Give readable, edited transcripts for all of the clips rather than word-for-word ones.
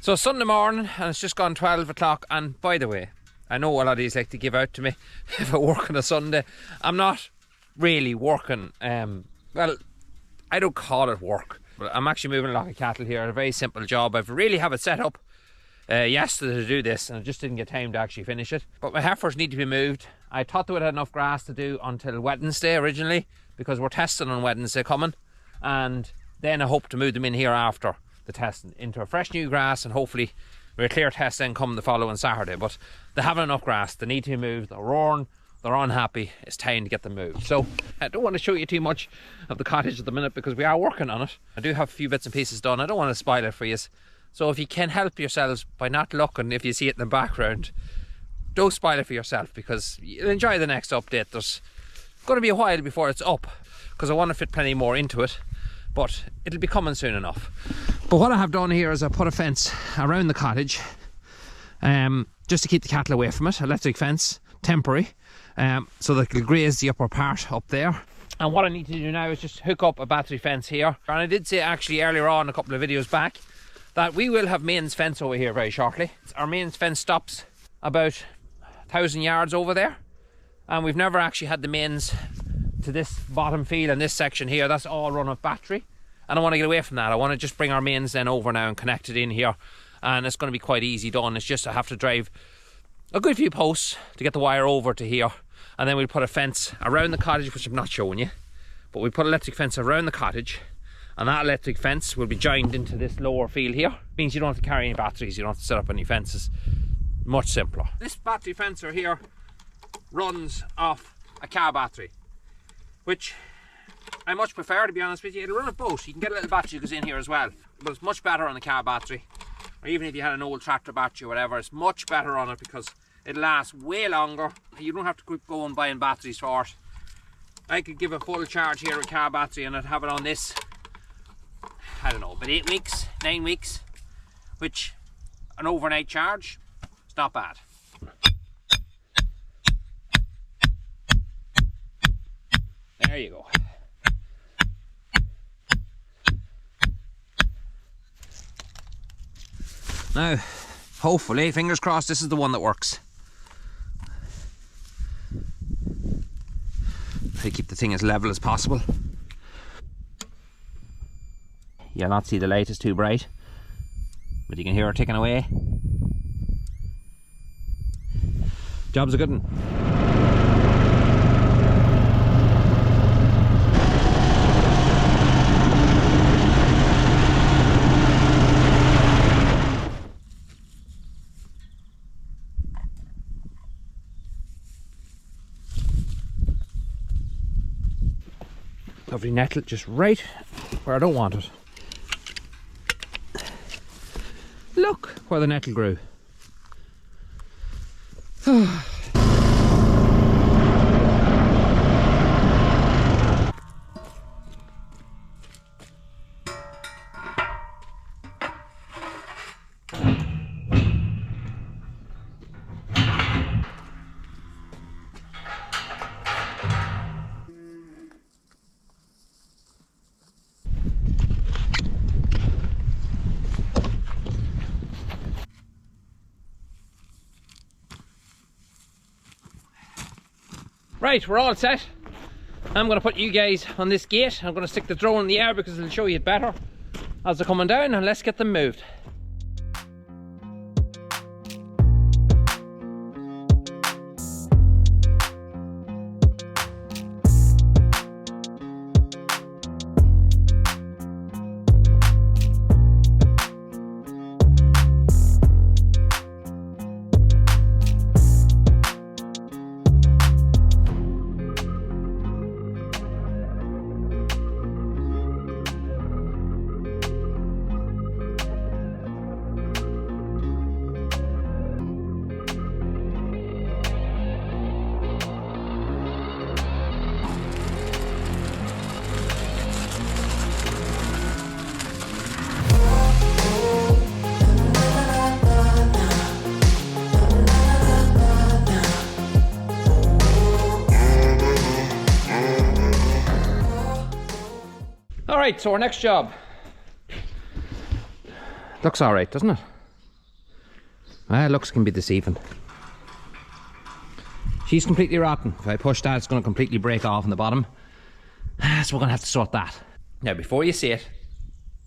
So Sunday morning, and it's just gone 12 o'clock, and by the way, I know a lot of these like to give out to me if I work on a Sunday. I'm not really working, well, I don't call it work, but I'm actually moving a lot of cattle here, a very simple job. I really have it set up yesterday to do this, and I just didn't get time to actually finish it. But my heifers need to be moved. I thought they would have enough grass to do until Wednesday originally, because we're testing on Wednesday coming, and then I hope to move them in here after the testing into a fresh new grass, and hopefully we're clear test then come the following Saturday. But they haven't enough grass, they need to be moved, they're roaring, they're unhappy, it's time to get them moved. So I don't want to show you too much of the cottage at the minute because we are working on it. I do have a few bits and pieces done, I don't want to spoil it for you. So if you can help yourselves by not looking, if you see it in the background, don't spoil it for yourself, because you'll enjoy the next update. There's going to be a while before it's up because I want to fit plenty more into it, but it'll be coming soon enough. But what I have done here is I put a fence around the cottage, just to keep the cattle away from it. Electric fence, temporary, so they can graze the upper part up there. And what I need to do now is just hook up a battery fence here. And I did say actually earlier on, a couple of videos back, that we will have mains fence over here very shortly. Our mains fence stops about 1,000 yards over there, and we've never actually had the mains to this bottom field and this section here. That's all run off battery, and I want to get away from that. I want to just bring our mains then over now and connect it in here, and it's going to be quite easy done. It's just I have to drive a good few posts to get the wire over to here, and then we'll put a fence around the cottage, which I'm not showing you, but we put an electric fence around the cottage, and that electric fence will be joined into this lower field here. It means you don't have to carry any batteries, you don't have to set up any fences. Much simpler. This battery fencer here runs off a car battery, which I much prefer, to be honest with you. It'll run a boat. You can get a little battery that goes in here as well, but it's much better on a car battery, or even if you had an old tractor battery or whatever, it's much better on it because it lasts way longer. You don't have to keep going buying batteries for it. I could give a full charge here with a car battery and I'd have it on this, I don't know, about 8 weeks, 9 weeks, which an overnight charge, it's not bad. There you go. Now, hopefully, fingers crossed, this is the one that works. Try to keep the thing as level as possible. You'll not see the light, it's too bright, but you can hear it ticking away. Job's a good one. Lovely nettle, just right where I don't want it. Look where the nettle grew. Right, we're all set. I'm going to put you guys on this gate. I'm going to stick the drone in the air because it'll show you it better as they're coming down, and let's get them moved. Alright, so our next job. Looks alright, doesn't it? Well, looks can be deceiving. She's completely rotten. If I push that, it's going to completely break off in the bottom. So we're going to have to sort that. Now, before you see it,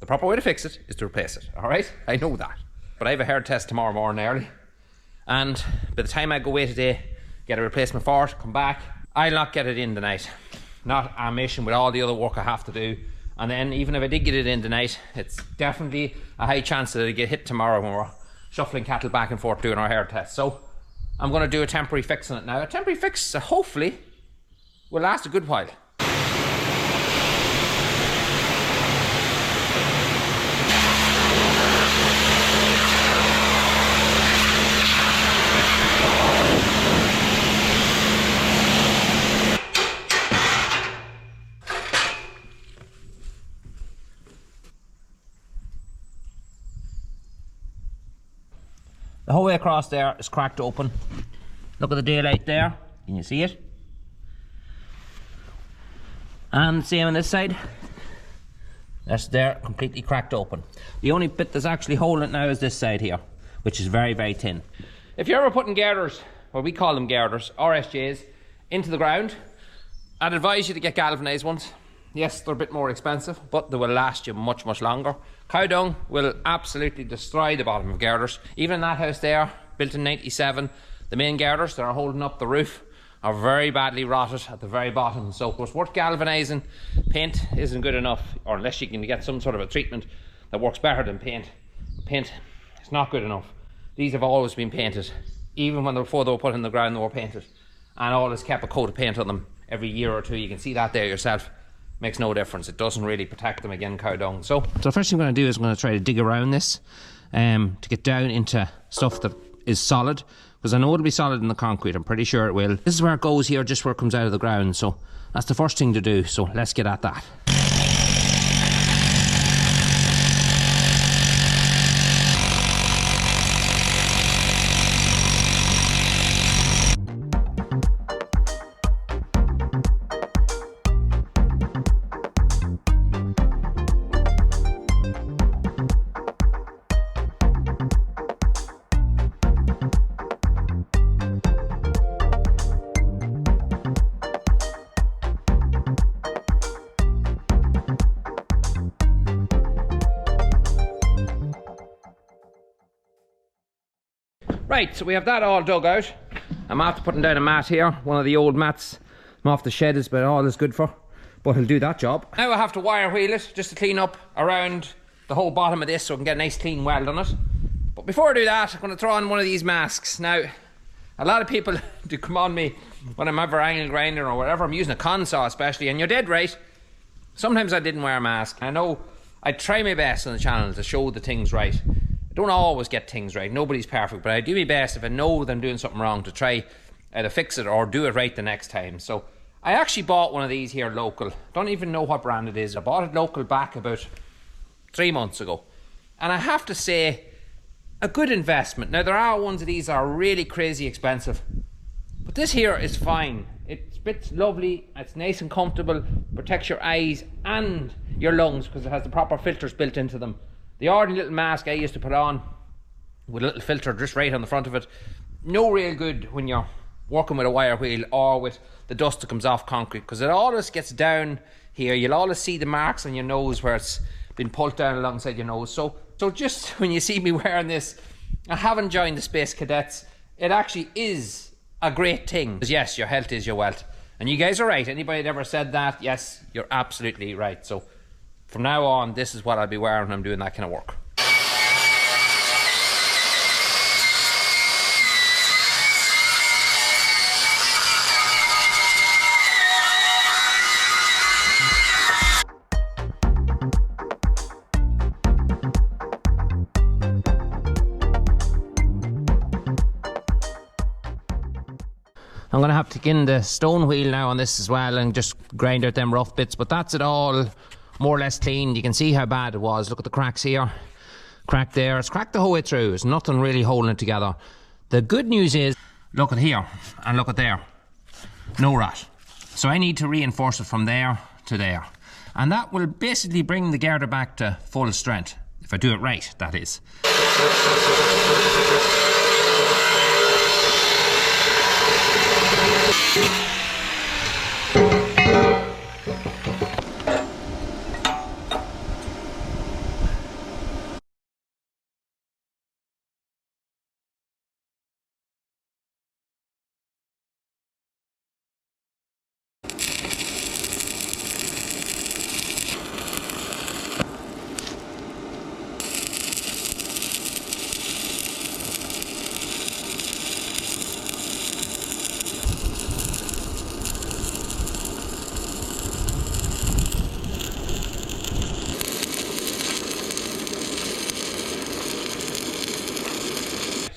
the proper way to fix it is to replace it, alright? I know that. But I have a herd test tomorrow morning early. And by the time I go away today, get a replacement for it, come back, I'll not get it in tonight. Not a mission with all the other work I have to do. And then even if I did get it in tonight, it's definitely a high chance that it'll get hit tomorrow when we're shuffling cattle back and forth doing our herd test. So I'm going to do a temporary fix on it now. A temporary fix, hopefully, will last a good while. The whole way across there is cracked open. Look at the daylight there. Can you see it? And same on this side. That's there, completely cracked open. The only bit that's actually holding it now is this side here, which is very, very thin. If you're ever putting girders, or we call them girders, RSJs, into the ground, I'd advise you to get galvanised ones. Yes, they're a bit more expensive, but they will last you much, much longer. Cow dung will absolutely destroy the bottom of girders. Even in that house there, built in 97, the main girders that are holding up the roof are very badly rotted at the very bottom. So it's worth galvanising. Paint isn't good enough, or unless you can get some sort of a treatment that works better than paint. Paint is not good enough. These have always been painted. Even before they were put in the ground, they were painted. And always kept a coat of paint on them every year or two. You can see that there yourself. Makes no difference. It doesn't really protect them against cow dung. So the first thing I'm going to do is I'm going to try to dig around this to get down into stuff that is solid, because I know it'll be solid in the concrete. I'm pretty sure it will. This is where it goes here, just where it comes out of the ground. So that's the first thing to do. So let's get at that. Right, so we have that all dug out. I'm after putting down a mat here, one of the old mats. I'm off the shed is about all it's good for, but he'll do that job. Now I have to wire wheel it just to clean up around the whole bottom of this so I can get a nice clean weld on it. But before I do that, I'm going to throw on one of these masks. Now, a lot of people do come on me when I'm ever angle grinding or whatever. I'm using a consaw especially, and you're dead right. Sometimes I didn't wear a mask. I know I try my best on the channel to show the things right. Don't always get things right, nobody's perfect, but I do my best if I know that I'm doing something wrong to try either fix it or do it right the next time. So I actually bought one of these here local. Don't even know what brand it is. I bought it local back about 3 months ago, and I have to say, a good investment. Now there are ones of these that are really crazy expensive, but this here is fine. It spits lovely, it's nice and comfortable, protects your eyes and your lungs because it has the proper filters built into them. The ordinary little mask I used to put on with a little filter just right on the front of it, no real good when you're working with a wire wheel or with the dust that comes off concrete, because it always gets down here. You'll always see the marks on your nose where it's been pulled down alongside your nose. So just when you see me wearing this, I haven't joined the Space Cadets. It actually is a great thing, because yes, your health is your wealth. And you guys are right. Anybody that ever said that, yes, you're absolutely right. So from now on, this is what I'll be wearing when I'm doing that kind of work. I'm going to have to get in the stone wheel now on this as well and just grind out them rough bits, but that's it all more or less clean. You can see how bad it was. Look at the cracks here, crack there. It's cracked the whole way through. There's nothing really holding it together. The good news is, look at here and look at there, no rot. So I need to reinforce it from there to there, and that will basically bring the girder back to full strength, if I do it right, that is.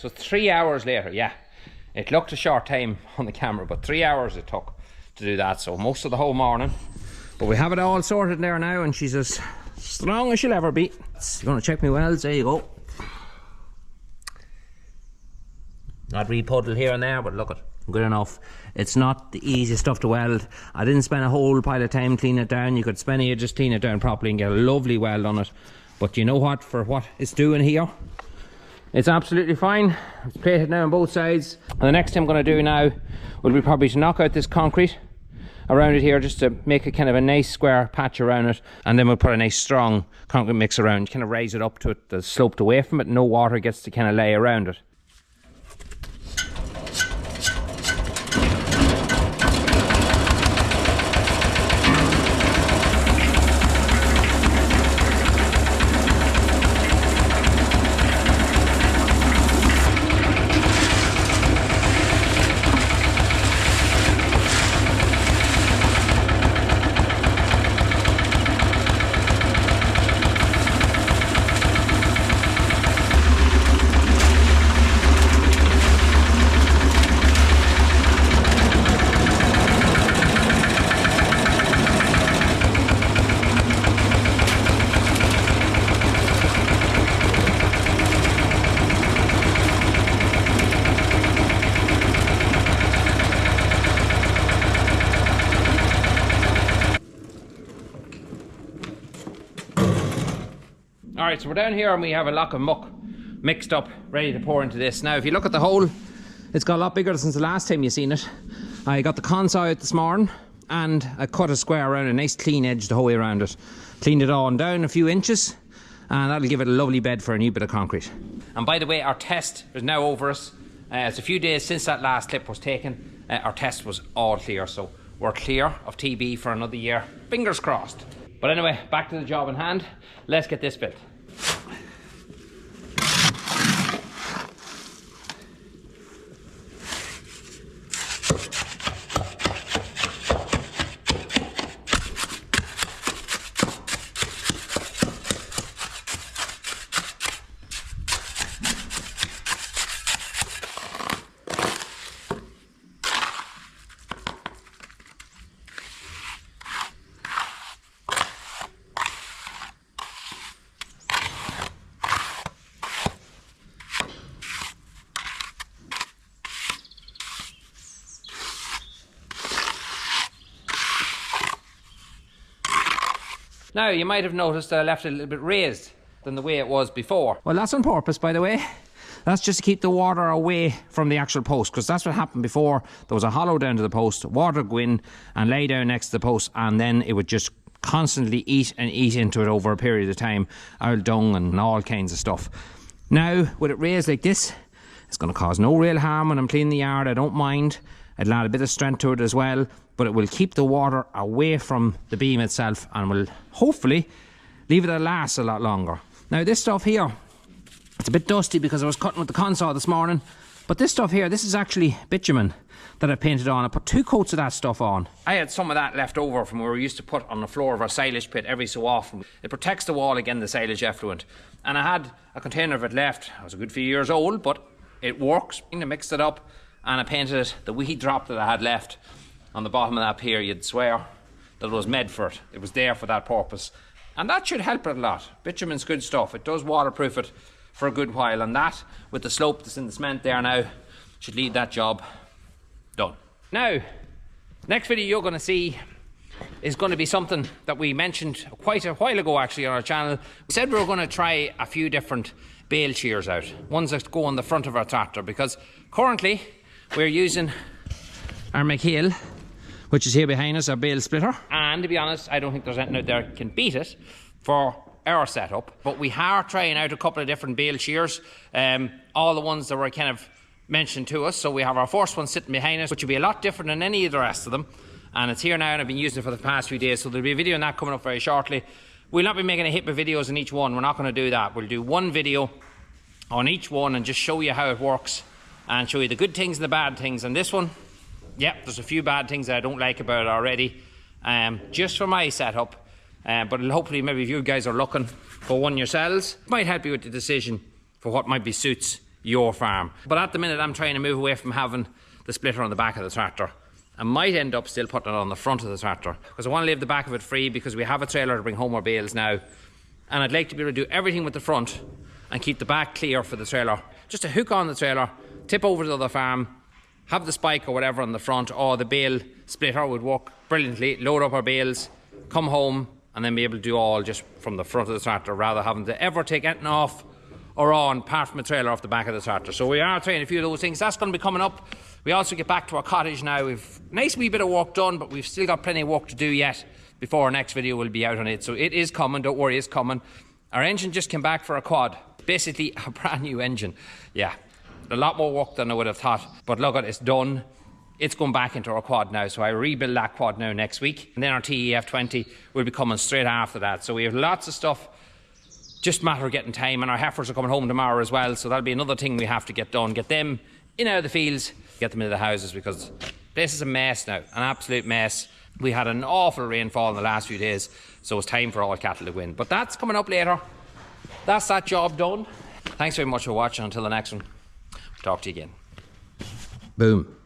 so 3 hours later, yeah. It looked a short time on the camera, but 3 hours it took to do that, so most of the whole morning. But we have it all sorted there now, and she's as strong as she'll ever be. You're going to check me welds, there you go. Not re-puddled here and there, but look, good enough. It's not the easiest stuff to weld. I didn't spend a whole pile of time cleaning it down. You could spend it, just clean it down properly and get a lovely weld on it. But you know what, for what it's doing here, it's absolutely fine. It's plated now on both sides. And the next thing I'm going to do now will be probably to knock out this concrete around it here, just to make a kind of a nice square patch around it, and then we'll put a nice strong concrete mix around, kind of raise it up to it, the sloped away from it, no water gets to kind of lay around it. Alright, so we're down here and we have a lock of muck mixed up, ready to pour into this. Now if you look at the hole, it's got a lot bigger since the last time you seen it. I got the console out this morning and I cut a square around, a nice clean edge the whole way around it. Cleaned it on down a few inches, and that'll give it a lovely bed for a new bit of concrete. And by the way, our test is now over us. It's a few days since that last clip was taken. Our test was all clear, so we're clear of TB for another year. Fingers crossed. But anyway, back to the job in hand. Let's get this built. Now, you might have noticed that I left it a little bit raised than the way it was before. Well, that's on purpose, by the way. That's just to keep the water away from the actual post, because that's what happened before. There was a hollow down to the post, water would go in and lay down next to the post, and then it would just constantly eat and eat into it over a period of time. Owl dung and all kinds of stuff. Now, with it raised like this, it's going to cause no real harm when I'm cleaning the yard. I don't mind. It'll add a bit of strength to it as well, but it will keep the water away from the beam itself and will hopefully leave it to last a lot longer. Now this stuff here, it's a bit dusty because I was cutting with the console this morning, but this stuff here, this is actually bitumen that I painted on. I put 2 coats of that stuff on. I had some of that left over from where we used to put on the floor of our silage pit every so often. It protects the wall against the silage effluent. And I had a container of it left. It was a good few years old, but it works. I mixed it up and I painted it, the wee drop that I had left on the bottom of that pier. You'd swear that it was made for it. It was there for that purpose. And that should help it a lot. Bitumen's good stuff. It does waterproof it for a good while. And that, with the slope that's in the cement there now, should leave that job done. Now, next video you're going to see is going to be something that we mentioned quite a while ago actually on our channel. We said we were going to try a few different bale shears out. Ones that go on the front of our tractor, because currently we're using our McHale, which is here behind us, our bale splitter. And to be honest, I don't think there's anything out there that can beat it for our setup. But we are trying out a couple of different bale shears, all the ones that were kind of mentioned to us. So we have our first one sitting behind us, which will be a lot different than any of the rest of them. And it's here now, and I've been using it for the past few days. So there'll be a video on that coming up very shortly. We'll not be making a heap of videos on each one. We're not going to do that. We'll do one video on each one and just show you how it works and show you the good things and the bad things. And this one, yeah, there's a few bad things that I don't like about it already, just for my setup. But it'll hopefully, maybe if you guys are looking for one yourselves, it might help you with the decision for what might be suits your farm. But at the minute I'm trying to move away from having the splitter on the back of the tractor. I might end up still putting it on the front of the tractor because I want to leave the back of it free because we have a trailer to bring home our bales now, and I'd like to be able to do everything with the front and keep the back clear for the trailer. Just to hook on the trailer, tip over to the other farm, have the spike or whatever on the front, or the bale splitter would work brilliantly, load up our bales, come home, and then be able to do all just from the front of the tractor rather than having to ever take anything off or on apart from a trailer off the back of the tractor. So we are trying a few of those things. That's going to be coming up. We also get back to our cottage now. We've a nice wee bit of work done, but we've still got plenty of work to do yet before our next video will be out on it. So it is coming, don't worry, it's coming. Our engine just came back for a quad. Basically a brand new engine. Yeah, a lot more work than I would have thought, but look at it, it's done. It's going back into our quad now, so I rebuild that quad now next week, and then our TEF20 will be coming straight after that. So we have lots of stuff, just a matter of getting time, and our heifers are coming home tomorrow as well, so that'll be another thing we have to get done, get them in out of the fields, get them into the houses, because this is a mess now, an absolute mess. We had an awful rainfall in the last few days, so it's time for all cattle to go in. But that's coming up later. That's that job done. Thanks very much for watching. Until the next one, talk to you again. Boom.